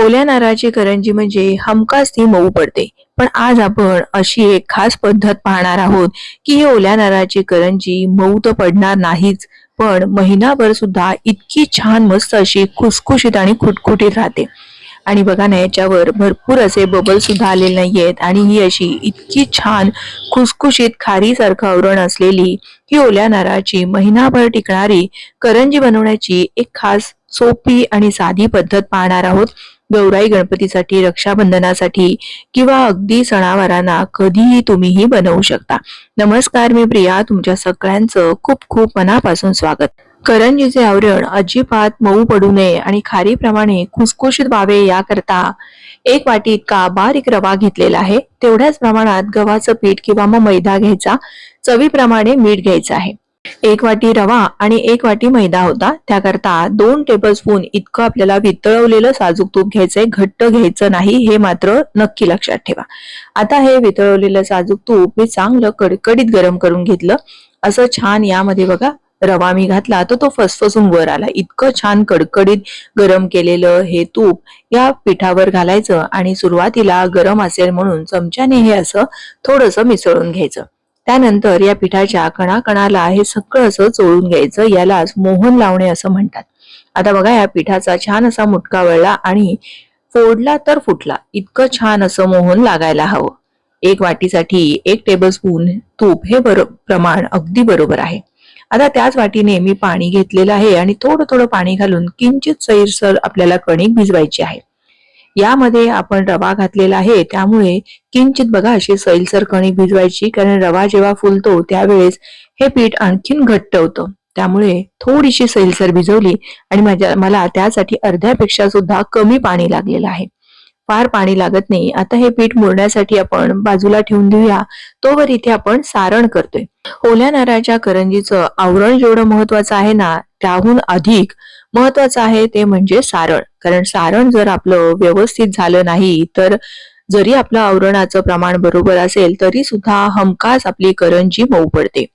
ओल्या नारळाची करंजी म्हणजे हमखास ती मऊ पडते. पण आज आपण अशी एक खास पद्धत पाहणार आहोत की ही ओल्या नारळाची करंजी मऊ तर पडणार नाहीच, पण महिनाभर सुद्धा इतकी छान मस्त अशी खुसखुशीत आणि खुटखुटीत राहते. आणि बघा ना, याच्यावर भरपूर असे बबल सुद्धा आलेले नाहीयेत आणि ही अशी इतकी छान खुसखुशीत खारीसारखं आवरण असलेली ही ओल्या नारळाची महिनाभर टिकणारी करंजी बनवण्याची एक खास सोपी आणि साधी पद्धत पाहणार आहोत. गौराई गणपतीसाठी, रक्षाबंधनासाठी किंवा अगदी सणावारांना कधीही तुम्ही ही बनवू शकता. नमस्कार, मी प्रिया, तुमच्या सगळ्यांचं खूप खूप मनापासून स्वागत. करंजीचे आवरण अजिबात मऊ पडू नये आणि खारीप्रमाणे खुसखुशीत व्हावे याकरता 1 वाटी इतका बारीक रवा घेतलेला आहे. तेवढ्याच प्रमाणात गव्हाचं पीठ किंवा मग मैदा घ्यायचा. चवीप्रमाणे मीठ घ्यायचं आहे. 1 वाटी रवा आणि 1 वाटी मैदा होता. त्याकरता 2 टेबलस्पून इतकं आपल्याला वितळवलेलं साजूक तूप घ्यायचंय. घट्ट घ्यायचं नाही, हे मात्र नक्की लक्षात ठेवा. आता हे वितळवलेलं साजूक तूप मी चांगलं कडकडीत गरम करून घेतलं. असं छान यामध्ये बघा रवा मी घातला तर तो फसफसून वर आला. इतकं छान कडकडीत गरम केलेलं हे तूप या पिठावर घालायचं आणि सुरुवातीला गरम असेल म्हणून चमच्याने हे असं थोडंसं मिसळून घ्यायचं. त्यानंतर या पिठाच्या कणाकणाला हे सगळं असं चोळून घ्यायचं. यालाच मोहन लावणे असं म्हणतात. आता बघा, या पिठाचा छान असा मुटका वळला आणि फोडला तर फुटला इतकं छान असं मोहन लागायला हवं. 1 वाटीसाठी 1 टेबलस्पून तूप हे प्रमाण अगदी बरोबर आहे. आता त्याच वाटीने मी पाणी घेतलेलं आहे आणि थोडं थोडं पाणी घालून किंचित सैरसर आपल्याला कणिक भिजवायची आहे. यामध्ये आपण रवा घातलेला आहे त्यामुळे किंचित बघा अशी सैलसर कणिक भिजवायची, कारण रवा जेव्हा फुलतो त्यावेळेस हे पीठ आणखीन घट्ट होतं. त्यामुळे थोडीशी सैलसर भिजवली आणि मला त्यासाठी अर्ध्यापेक्षा सुद्धा कमी पाणी लागलेलं आहे. फार पाणी लागत नाही. आता हे पीठ मुरण्यासाठी आपण बाजूला ठेवून देऊया. तोवर इथे आपण सारण करतोय. ओल्या नारळाच्या करंजीचं आवरण जेवढं महत्वाचं आहे ना, त्याहून अधिक महत्वाचं आहे ते म्हणजे सारण. कारण सारण जर आपलं व्यवस्थित झालं नाही तर जरी आपलं आवरणाचं प्रमाण बरोबर असेल तरी सुद्धा हमखास आपली करंजी मऊ पडते.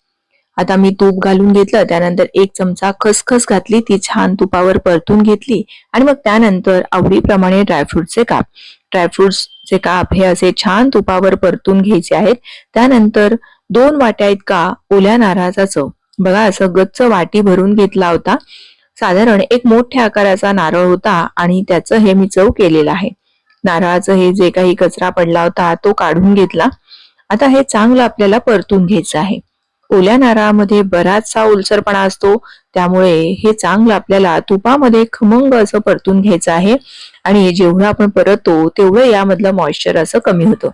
आता मी तूप घालून घेतलं. त्यानंतर 1 चमचा खसखस घातली, ती छान तुपावर परतून घेतली आणि मग त्यानंतर आवडीप्रमाणे ड्रायफ्रुट्सचे काप हे असे छान तुपावर परतून घ्यायचे आहेत. त्यानंतर 2 वाट्या इतका ओल्या नारळाचा चव बघा असं गच्च वाटी भरून घेतला होता. साधारण एक मोठ्या आकाराचा नारळ होता आणि त्याचं हे मी चव केलेलं आहे. नारळाचं हे जे काही कचरा पडला होता तो काढून घेतला. आता हे चांगलं आपल्याला परतून घ्यायचं आहे. ओल्या नारळामध्ये बराचसा ओलसरपणा असतो, त्यामुळे हे चांगलं आपल्याला तुपामध्ये खमंग असं परतून घ्यायचं आहे. आणि जेवढं आपण परततो तेवढं यामधलं मॉइश्चर असं कमी होतं.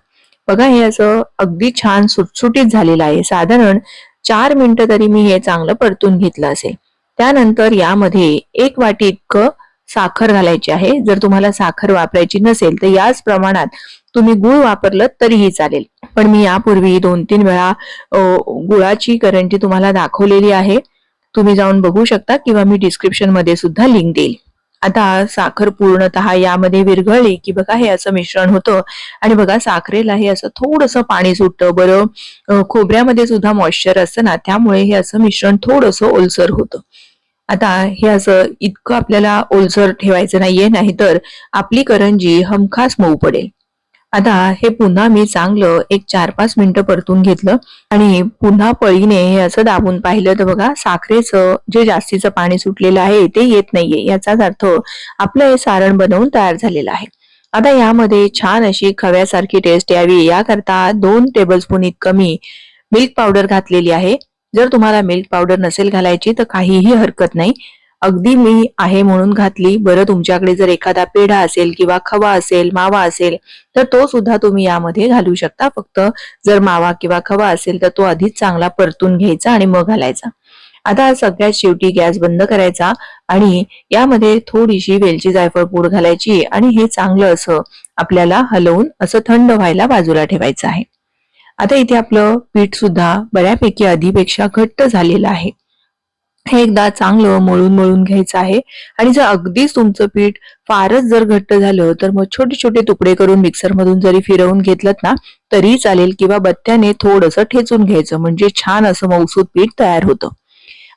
बघा, हे असं अगदी छान सुटसुटीत झालेलं आहे. साधारण 4 मिनिटं तरी मी हे चांगलं परतून घेतलं असेल. त्यानंतर यामध्ये 1 वाटी इतकं साखर घालायची आहे. जर तुम्हाला साखर वापरायची नसेल तर याच प्रमाणात तुम्ही गुळ वापरलं तरीही चालेल. पण मी यापूर्वी 2-3 वेळा गुळाची करंजी तुम्हाला दाखवलेली आहे. तुम्ही जाऊन बघू शकता किंवा मी डिस्क्रिप्शन मध्ये सुद्धा लिंक देईल. आता साखर पूर्णतः यामध्ये विरघळली की बघा हे असं मिश्रण होतं आणि बघा साखरेला हे असं थोडंसं पाणी सुटतं. बरं, खोबऱ्यामध्ये सुद्धा मॉइश्चर असतं ना, त्यामुळे हे असं मिश्रण थोडंसं ओलसर होतं. आता हे असं इतकं आपल्याला ओलसर ठेवायचं नाहीये, नाहीतर आपली करंजी हमखास मऊ पडेल. आता हे पुन्हा मी चांगलं एक 4-5 मिनिटं परतून घेतलं आणि पुन्हा पळीने हे असं दाबून पाहिलं तर बघा साखरेचं जे जास्तीचं पाणी सुटलेलं आहे ते येत नाहीये. याचाच अर्थ आपलं हे सारण बनवून तयार झालेलं आहे. आता यामध्ये छान अशी खव्यासारखी टेस्ट यावी याकरता 2 टेबलस्पून इतकं मी मिल्क पावडर घातलेली आहे. जर तुम्हाला मिल्क पावडर नसेल घालायची तर काहीही हरकत नाही. अगदी मी आहे म्हणून घातली. बरं, तुमच्याकडे जर एखादा पेढा असेल किंवा खवा असेल, मावा असेल तर तो सुद्धा तुम्ही यामध्ये घालू शकता. फक्त जर मावा किंवा खवा असेल तर तो आधीच चांगला परतून घ्यायचा आणि मग घालायचा. आता सगळ्यात शेवटी गॅस बंद करायचा आणि यामध्ये थोडीशी वेलची जायफळ पूड घालायची आणि हे चांगलं असं आपल्याला हलवून असं थंड व्हायला बाजूला ठेवायचं आहे. आता इथे आपलं पीठ सुद्धा बऱ्यापैकी आधीपेक्षा घट्ट झालेलं आहे. हे एकदा चांगलं मळून घ्यायचं आहे. आणि जर अगदीच तुमचं पीठ फारच जर घट्ट झालं तर मग छोटे छोटे तुकडे करून मिक्सर मधून जरी फिरवून घेतलं ना तरी चालेल, किंवा बत्त्याने थोडंसं ठेचून घ्यायचं म्हणजे छान असं मऊसूत पीठ तयार होतं.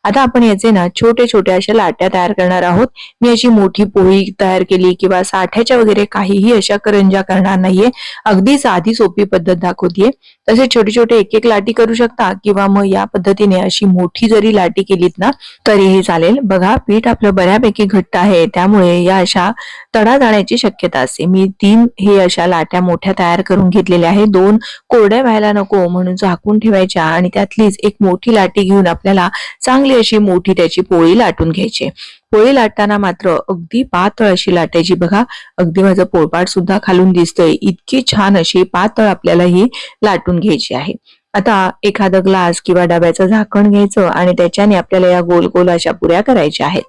आता आपण याचे ना छोटे छोटे अशा लाट्या तयार करणार आहोत. मी अशी मोठी पोळी तयार केली किंवा साठ्याच्या वगैरे काहीही अशा करंज्या करणार नाहीये. अगदी साधी सोपी पद्धत दाखवतीये. तसे छोटे छोटे एक एक लाटी करू शकता किंवा मग या पद्धतीने अशी मोठी जरी लाटी केलीत ना तरीही चालेल. बघा पीठ आपलं बऱ्यापैकी घट्ट आहे, त्यामुळे या अशा तडा जाण्याची शक्यता असते. मी 3 हे अशा लाट्या मोठ्या तयार करून घेतलेल्या आहे. 2 कोरड्या व्हायला नको म्हणून झाकून ठेवायच्या आणि त्यातलीच एक मोठी लाटी घेऊन आपल्याला चांगली अशी मोठी त्याची पोळी लाटून घ्यायची. पोळी लाटताना मात्र अगदी पातळ अशी लाटायची. बघा अगदी माझं पोळपाट सुद्धा खालून दिसतंय. इतकी छान अशी पातळ आपल्याला ही लाटून घ्यायची आहे. आता एखादा ग्लास किंवा डब्याचं झाकण घ्यायचं आणि त्याच्याने आपल्याला या गोल गोल अशा पुऱ्या करायच्या आहेत.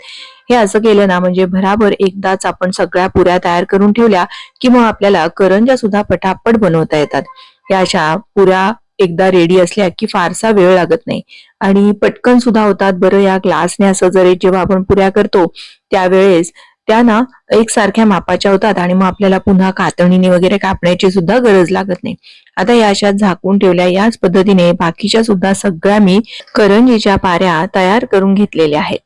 हे असं केलं ना म्हणजे भराभर एकदाच आपण सगळ्या पुऱ्या तयार करून ठेवल्या की मग आपल्याला करंज्या सुद्धा पटापट बनवता येतात. या अशा पुऱ्या एकदा रेडी असल्या की फारसा वेळ लागत नाही आणि पटकन सुद्धा होतात. बरं या ग्लासने असं जर जेव्हा आपण पुऱ्या करतो त्यावेळेस त्या ना एकसारख्या मापाच्या होतात आणि मग आपल्याला पुन्हा कातणीने वगैरे कापण्याची सुद्धा गरज लागत नाही. आता या अशा झाकून ठेवल्या. याच पद्धतीने बाकीच्या सुद्धा सगळ्या मी करंजीच्या पाऱ्या तयार करून घेतलेल्या आहेत.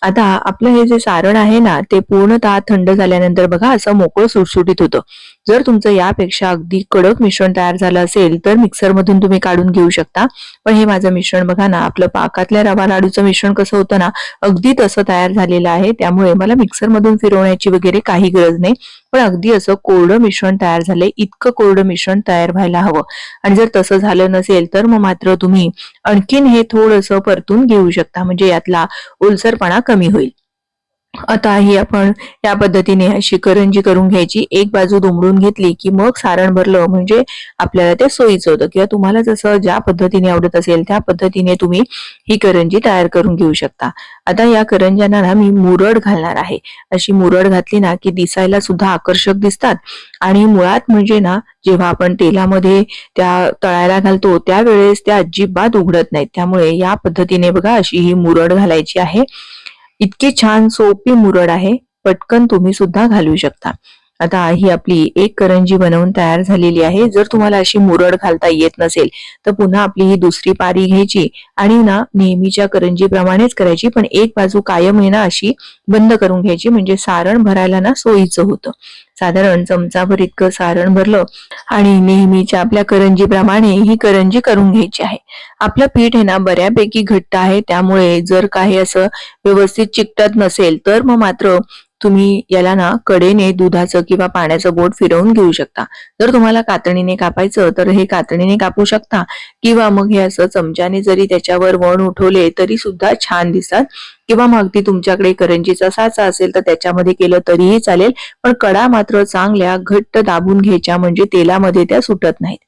आता आपलं हे जे सारण आहे ना ते पूर्णतः थंड झाल्यानंतर बघा असं मोकळं सुटसुटीत होतं. जर तुमचं यापेक्षा अगदी कडक मिश्रण तयार झालं असेल तर मिक्सर मधून तुम्ही काढून घेऊ शकता. पण हे माझं मिश्रण बघा ना आपलं पाकातल्या रवा लाडूचं मिश्रण कसं होतं ना अगदी तसं तयार झालेलं आहे. त्यामुळे मला मिक्सर मधून फिरवण्याची वगैरे काही गरज नाही. पण अगदी असं कोरडं मिश्रण तयार झालंय. इतकं कोरडं मिश्रण तयार व्हायला हवं. आणि जर तसं झालं नसेल तर मग मात्र तुम्ही आणखीन हे थोडंसं परतून घेऊ शकता म्हणजे यातला ओलसरपणा कमी होईल. आता ही आपण या पद्धतीने अशी करंजी करून घ्यायची. एक बाजू दुमडून घेतली की मग सारण भरलं म्हणजे आपल्याला ते सोयीचं होतं. किंवा तुम्हाला जसं ज्या पद्धतीने आवडत असेल त्या पद्धतीने तुम्ही ही करंजी तयार करून घेऊ शकता. आता या करंज्यांना ना मी मुरड घालणार आहे. अशी मुरड घातली ना की दिसायला सुद्धा आकर्षक दिसतात आणि मुळात म्हणजे ना जेव्हा आपण तेलामध्ये त्या तळायला घालतो त्यावेळेस त्या अजिबात उघडत नाहीत. त्यामुळे या पद्धतीने बघा अशी ही मुरड घालायची आहे. इतकी छान सोपी मुरड आहे. पटकन तुम्ही सुद्धा घालू शकता. आता ही आपली एक करंजी बनवून तयार झालेली आहे. जर तुम्हाला अशी मुरड घालता येत नसेल तर पुन्हा आपली ही दुसरी पारी घ्यायची आणि ना नेहमीच्या करंजी प्रमाणेच करायची. पण एक बाजू कायम आहे ना अशी बंद करून घ्यायची म्हणजे सारण भरायला ना सोयीचं होतं. साधारण चमचाभर इतकं सारण भरलं आणि नेहमीच्या आपल्या करंजी प्रमाणे ही करंजी करून घ्यायची आहे. आपलं पीठ आहे ना बऱ्यापैकी घट्ट आहे. त्यामुळे जर काही असं व्यवस्थित चिकटत नसेल तर मग मात्र तुम्ही याला ना कडेने दुधाचं किंवा पाण्याचं बोट फिरवून घेऊ शकता. जर तुम्हाला कातणीने कापायचं तर हे कातणीने कापू शकता किंवा मग हे असं चमच्याने जरी त्याच्यावर वण उठवले तरी सुद्धा छान दिसतात. किंवा मग ती तुमच्याकडे करंजीचा साचा असेल तर त्याच्यामध्ये केलं तरीही चालेल. पण कडा मात्र चांगल्या घट्ट दाबून घ्यायच्या म्हणजे तेलामध्ये त्या सुटत नाहीत.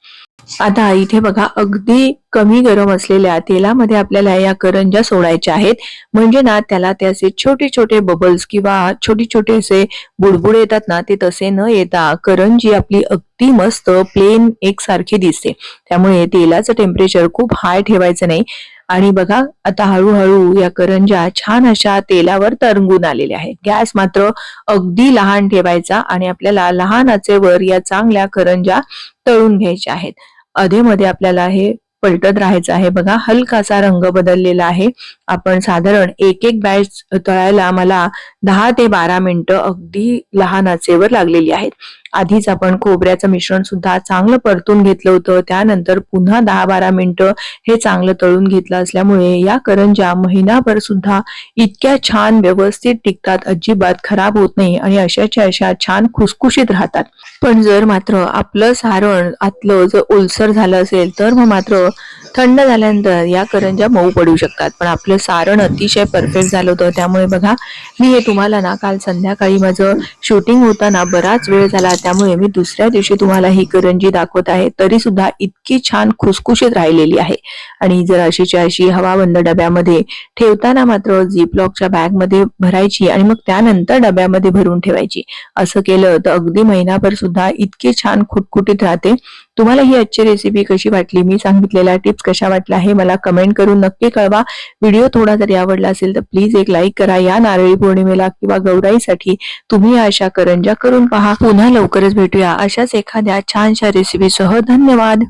आता इथे बघा अगदी कमी गरम असलेल्या तेलामध्ये आपल्याला या करंज्या सोडायच्या आहेत. म्हणजे ना त्याला ते असे छोटे छोटे बबल्स किंवा छोटे छोटे असे बुडबुड येतात ना ते तसे न येता करंजी आपली अगदी मस्त प्लेन एकसारखी दिसते. त्यामुळे तेलाचं टेम्परेचर खूप हाय ठेवायचं नाही. आणि बघा आता हळूहळू या करंज्या छान अशा तेलावर तरंगून आलेल्या आहेत. गॅस मात्र अगदी लहान ठेवायचा आणि आपल्याला लहान आचेवर या चांगल्या करंज्या तळून घ्यायच्या आहेत. अधेमध्ये आपल्याला हे पलटत राहायचं आहे. बघा हलकासा रंग बदललेला आहे. आपण साधारण एक एक बॅच तळायला मला 10 ते 12 मिनिटं अगदी लहान आचेवर लागलेली आहेत. आधीच आपण खोबऱ्याचं मिश्रण सुद्धा चांगलं परतून घेतलं होतं. त्यानंतर पुन्हा 10-12 मिनिटं हे चांगलं तळून घेतलं असल्यामुळे या करंज्या महिनाभर सुद्धा इतक्या छान व्यवस्थित टिकतात. अजिबात खराब होत नाही आणि अशाच्या अशा छान खुसखुशीत राहतात. पण जर मात्र आपलं सारण आतलं जर ओलसर झालं असेल तर मग मात्र थंड झाल्यानंतर या करंज्या मऊ पडू शकतात. पण आपलं सारण अतिशय परफेक्ट झालं होतं. त्यामुळे बघा मी हे तुम्हाला ना काल संध्याकाळी माझं शूटिंग होताना बराच वेळ झाला त्यामुळे मी दुसऱ्या दिवशी तुम्हाला ही करंजी दाखवत आहे. तरी सुद्धा इतकी छान खुसखुशीत राहिलेली आहे. आणि जर अशीच्या अशी हवाबंद डब्यामध्ये ठेवताना मात्र झिपलॉकच्या बॅग मध्ये भरायची आणि मग त्यानंतर डब्यामध्ये भरून ठेवायची. असं केलं तर अगदी महिनाभर सुद्धा इतकी छान खुटखुटीत राहते. तुम्हाला ही आजची रेसिपी कशी वाटली, मी सांगितलेल्या टिप्स कशा वाटल्या हे मला कमेंट करून नक्की कळवा. व्हिडिओ थोडा जरी आवडला असेल तर प्लीज एक लाईक करा. या नारळी पौर्णिमेला किंवा गौराईसाठी तुम्ही अशा करंज्या करून पहा. पुन्हा लवकरच भेटूया अशाच एखाद्या छानशा रेसिपीसह. धन्यवाद.